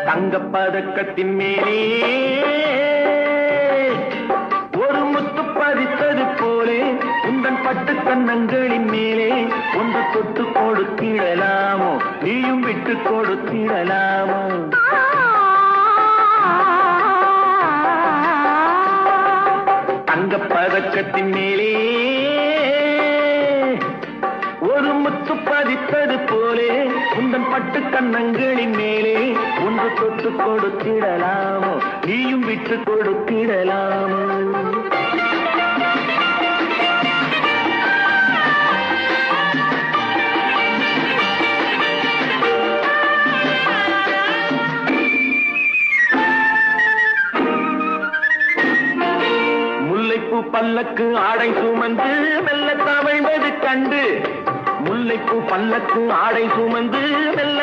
தங்கப் பதக்கத்தின் மேலே ஒரு முத்து பதித்தது போலே உந்தன் பட்டு கன்னங்களின் மேலே ஒன்று தொட்டு கொடுத்திடலாமோ நீயும் விட்டு கொடுத்திடலாமோ தங்கப் பதக்கத்தின் மேலே ஒரு முத்து பதித்தது போலே உந்தன் பட்டு கன்னங்களின் மேலே ஒன்று தொட்டு கொடுத்திடலாமோ நீயும் விட்டு கொடுத்திடலாமோ முல்லைப்பூ பல்லக்கு ஆடை சுமந்து மெல்ல தவழ்வது கண்டு முல்லைப்பூ பல்லக்கு ஆடை சுமந்து மெல்ல